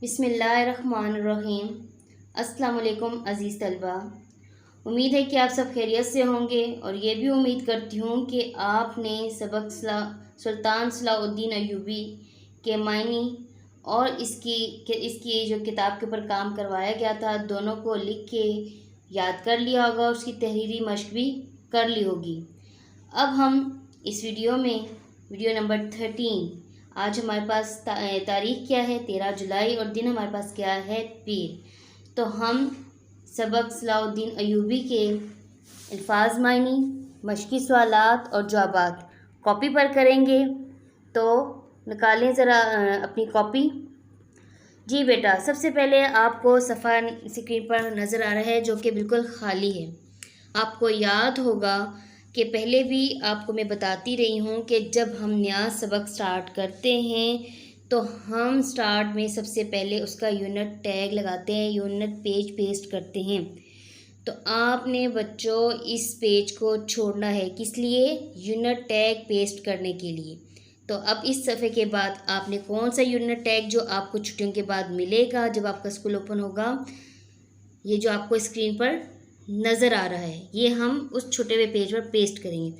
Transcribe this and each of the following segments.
بسم اللہ الرحمن الرحیم۔ السلام علیکم عزیز طلبہ، امید ہے کہ آپ سب خیریت سے ہوں گے اور یہ بھی امید کرتی ہوں کہ آپ نے سبق سلطان صلاح الدین ایوبی کے معنی اور اس کی جو کتاب کے اوپر کام کروایا گیا تھا دونوں کو لکھ کے یاد کر لیا ہوگا، اس کی تحریری مشق بھی کر لی ہوگی۔ اب ہم اس ویڈیو نمبر 13، آج ہمارے پاس تاریخ کیا ہے 13 جولائی اور دن ہمارے پاس کیا ہے پیر۔ تو ہم سبق صلاح الدین ایوبی کے الفاظ معنی، مشقی سوالات اور جوابات کاپی پر کریں گے۔ تو نکالیں ذرا اپنی کاپی۔ جی بیٹا، سب سے پہلے آپ کو صفحہ اسکرین پر نظر آ رہا ہے جو کہ بالکل خالی ہے۔ آپ کو یاد ہوگا کہ پہلے بھی آپ کو میں بتاتی رہی ہوں کہ جب ہم نیا سبق سٹارٹ کرتے ہیں تو ہم سٹارٹ میں سب سے پہلے اس کا یونٹ ٹیگ لگاتے ہیں، یونٹ پیج پیسٹ کرتے ہیں۔ تو آپ نے بچوں اس پیج کو چھوڑنا ہے، کس لیے؟ یونٹ ٹیگ پیسٹ کرنے کے لیے۔ تو اب اس صفحے کے بعد آپ نے کون سا یونٹ ٹیگ جو آپ کو چھٹیوں کے بعد ملے گا جب آپ کا اسکول اوپن ہوگا، یہ جو آپ کو اسکرین پر نظر آ رہا ہے، یہ ہم اس چھوٹے ہوئے پیج پر پیسٹ کریں گے۔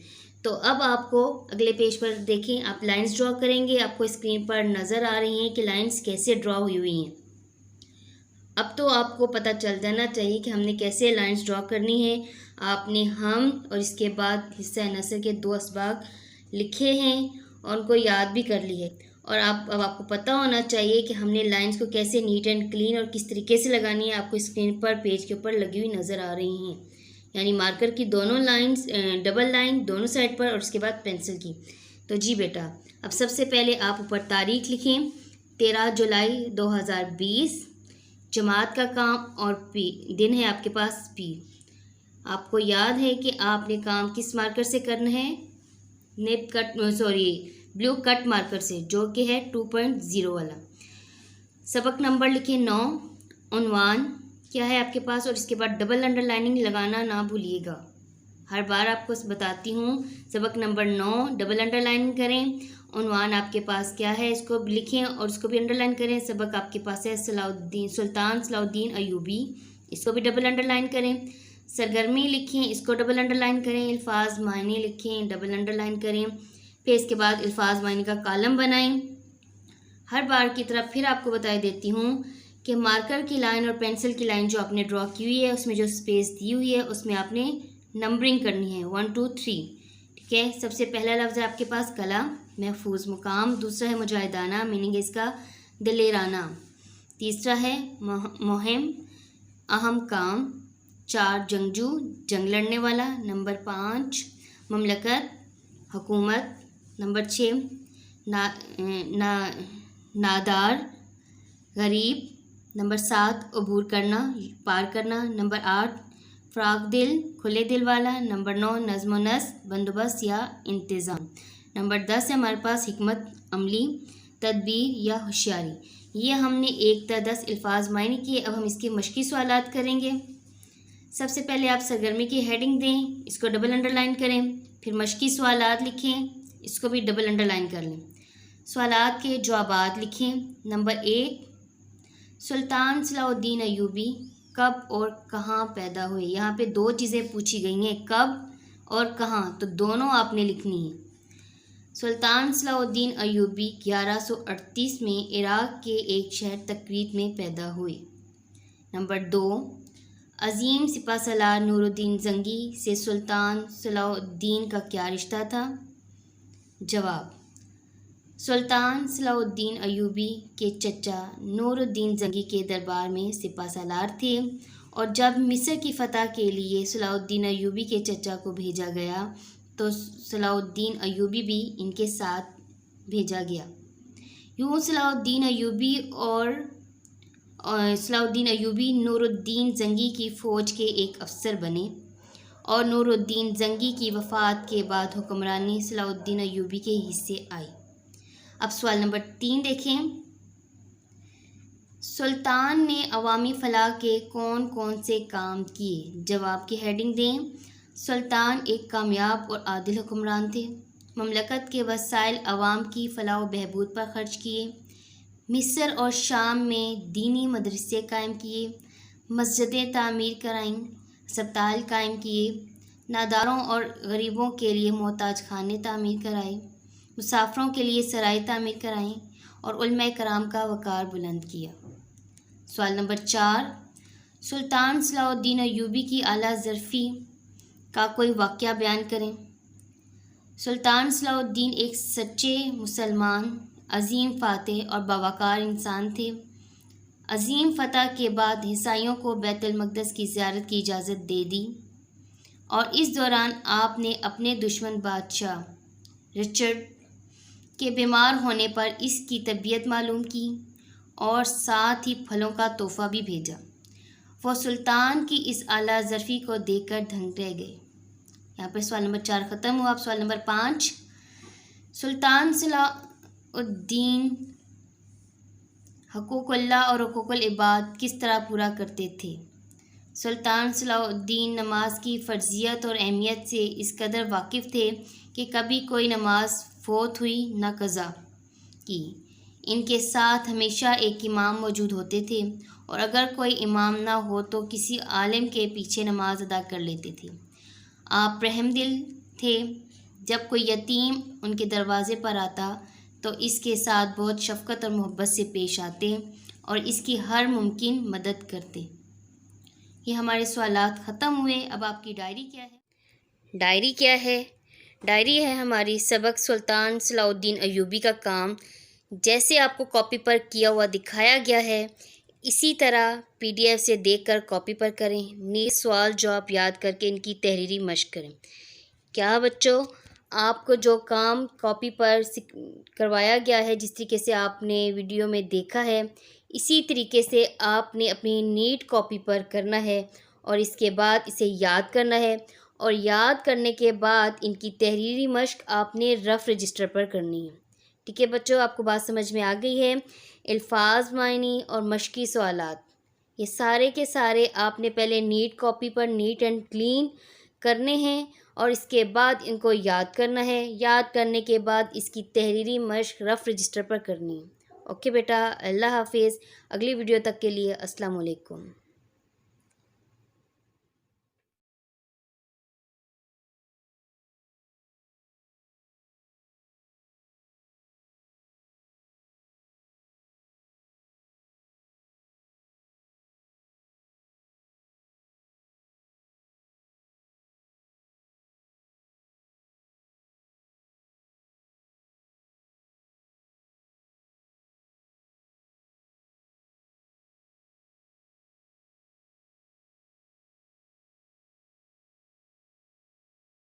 تو اب آپ کو اگلے پیج پر دیکھیں، آپ لائنز ڈرا کریں گے۔ آپ کو اسکرین پر نظر آ رہی ہیں کہ لائنز کیسے ڈرا ہوئی ہیں۔ اب تو آپ کو پتہ چل جانا چاہیے کہ ہم نے کیسے لائنز ڈرا کرنی ہے۔ آپ نے ہم اور اس کے بعد حصہ نثر کے 2 اسباق لکھے ہیں اور ان کو یاد بھی کر لی ہے، اور اب آپ کو پتہ ہونا چاہیے کہ ہم نے لائنز کو کیسے نیٹ اینڈ کلین اور کس طریقے سے لگانی ہے۔ آپ کو اسکرین پر پیج کے اوپر لگی ہوئی نظر آ رہی ہیں، یعنی مارکر کی دونوں لائنز، ڈبل لائن دونوں سائڈ پر اور اس کے بعد پینسل کی۔ تو جی بیٹا، اب سب سے پہلے آپ اوپر تاریخ لکھیں 13 جولائی 2020، جماعت کا کام اور دن ہے آپ کے پاس پیر۔ آپ کو یاد ہے کہ آپ نے کام کس مارکر سے کرنا ہے؟ بلیو کٹ مارکر سے، جو کہ ہے 2.0 والا۔ سبق نمبر لکھیں 9، عنوان کیا ہے آپ کے پاس، اور اس کے بعد ڈبل انڈر لائننگ لگانا نہ بھولیے گا۔ ہر بار آپ کو بتاتی ہوں، سبق نمبر 9 ڈبل انڈر لائننگ کریں۔ عنوان آپ کے پاس کیا ہے اس کو لکھیں اور اس کو بھی انڈر لائن کریں۔ سبق آپ کے پاس ہے سلطان صلاح الدین ایوبی، اس کو بھی ڈبل انڈر لائن کریں۔ سرگرمی لکھیں، اس کو ڈبل انڈر لائن کریں۔ الفاظ معنی لکھیں، ڈبل انڈر لائن کریں۔ پھر اس کے بعد الفاظ معنی کا کالم بنائیں۔ ہر بار کی طرح پھر آپ کو بتا دیتی ہوں کہ مارکر کی لائن اور پینسل کی لائن جو آپ نے ڈرا کی ہوئی ہے اس میں جو اسپیس دی ہوئی ہے اس میں آپ نے نمبرنگ کرنی ہے 1 2 3، ٹھیک ہے۔ سب سے پہلا لفظ ہے آپ کے پاس کلا، محفوظ مقام۔ دوسرا ہے مجاہدانہ، میننگ اس کا دلیرانہ۔ تیسرا ہے مہم، اہم کام۔ 4 جنگجو، جنگ لڑنے والا۔ نمبر 5 مملکت، حکومت۔ نمبر 6 نادار، غریب۔ نمبر 7 عبور کرنا، پار کرنا۔ نمبر 8 فراغ دل، کھلے دل والا۔ نمبر 9 نظم و نسق، بندوبست یا انتظام۔ نمبر 10 ہے ہمارے پاس حکمت عملی، تدبیر یا ہوشیاری۔ یہ ہم نے 1 تا 10 الفاظ معنی کیے۔ اب ہم اس کے مشقی سوالات کریں گے۔ سب سے پہلے آپ سرگرمی کی ہیڈنگ دیں، اس کو ڈبل انڈر لائن کریں۔ پھر مشقی سوالات لکھیں، اس کو بھی ڈبل انڈر لائن کر لیں۔ سوالات کے جوابات لکھیں۔ نمبر 1، سلطان صلاح الدین ایوبی کب اور کہاں پیدا ہوئے؟ یہاں پہ 2 چیزیں پوچھی گئی ہیں، کب اور کہاں، تو دونوں آپ نے لکھنی ہیں۔ سلطان صلاح الدین ایوبی 1138 میں عراق کے ایک شہر تکریت میں پیدا ہوئے۔ نمبر 2، عظیم سپہ سالار نور الدین زنگی سے سلطان صلاح الدین کا کیا رشتہ تھا؟ جواب، سلطان صلاح الدین ایوبی کے چچا نور الدین زنگی کے دربار میں سپہ سالار تھے، اور جب مصر کی فتح کے لیے صلاح الدین ایوبی کے چچا کو بھیجا گیا تو صلاح الدین ایوبی بھی ان کے ساتھ بھیجا گیا۔ یوں صلاح الدین ایوبی نور الدین زنگی کی فوج کے ایک افسر بنے، اور نور الدین زنگی کی وفات کے بعد حکمرانی صلاح الدین ایوبی کے حصے آئی۔ اب سوال نمبر 3 دیکھیں، سلطان نے عوامی فلاح کے کون کون سے کام کیے؟ جواب کی ہیڈنگ دیں۔ سلطان ایک کامیاب اور عادل حکمران تھے۔ مملکت کے وسائل عوام کی فلاح و بہبود پر خرچ کیے۔ مصر اور شام میں دینی مدرسے قائم کیے، مسجدیں تعمیر کرائیں، اسپتال قائم کیے، ناداروں اور غریبوں کے لیے محتاج خانے تعمیر کرائے، مسافروں کے لیے سرائے تعمیر کرائیں اور علماء کرام کا وقار بلند کیا۔ سوال نمبر 4، سلطان صلاح الدین ایوبی کی اعلیٰ ظرفی کا کوئی واقعہ بیان کریں۔ سلطان صلاح الدین ایک سچے مسلمان، عظیم فاتح اور باوقار انسان تھے۔ عظیم فتح کے بعد عیسائیوں کو بیت المقدس کی زیارت کی اجازت دے دی اور اس دوران آپ نے اپنے دشمن بادشاہ رچرڈ کے بیمار ہونے پر اس کی طبیعت معلوم کی اور ساتھ ہی پھلوں کا تحفہ بھی بھیجا۔ وہ سلطان کی اس اعلیٰ ظرفی کو دیکھ کر دھنگ رہ گئے۔ یہاں پہ سوال نمبر 4 ختم ہوا۔ اب سوال نمبر 5، سلطان صلاح الدین حقوق اللہ اور حقوق العباد کس طرح پورا کرتے تھے؟ سلطان صلاح الدین نماز کی فرضیت اور اہمیت سے اس قدر واقف تھے کہ کبھی کوئی نماز فوت ہوئی نہ قضا کی۔ ان کے ساتھ ہمیشہ ایک امام موجود ہوتے تھے اور اگر کوئی امام نہ ہو تو کسی عالم کے پیچھے نماز ادا کر لیتے تھے۔ آپ رحم دل تھے۔ جب کوئی یتیم ان کے دروازے پر آتا تو اس کے ساتھ بہت شفقت اور محبت سے پیش آتے اور اس کی ہر ممکن مدد کرتے۔ یہ ہمارے سوالات ختم ہوئے۔ اب آپ کی ڈائری کیا ہے؟ ڈائری کیا ہے؟ ڈائری ہے ہماری سبق سلطان صلاح الدین ایوبی کا کام۔ جیسے آپ کو کاپی پر کیا ہوا دکھایا گیا ہے اسی طرح PDF سے دیکھ کر کاپی پر کریں۔ نیز سوال جواب یاد کر کے ان کی تحریری مشق کریں۔ کیا بچوں، آپ کو جو کام کاپی پر کروایا گیا ہے، جس طریقے سے آپ نے ویڈیو میں دیکھا ہے، اسی طریقے سے آپ نے اپنی نیٹ کاپی پر کرنا ہے اور اس کے بعد اسے یاد کرنا ہے اور یاد کرنے کے بعد ان کی تحریری مشق آپ نے رف رجسٹر پر کرنی ہے۔ ٹھیک ہے بچوں، آپ کو بات سمجھ میں آ گئی ہے؟ الفاظ، معنی اور مشقی سوالات، یہ سارے کے سارے آپ نے پہلے نیٹ کاپی پر نیٹ اینڈ کلین کرنے ہیں اور اس کے بعد ان کو یاد کرنا ہے۔ یاد کرنے کے بعد اس کی تحریری مشق رف رجسٹر پر کرنی ہے۔ اوکے بیٹا، اللہ حافظ۔ اگلی ویڈیو تک کے لیے السلام علیکم۔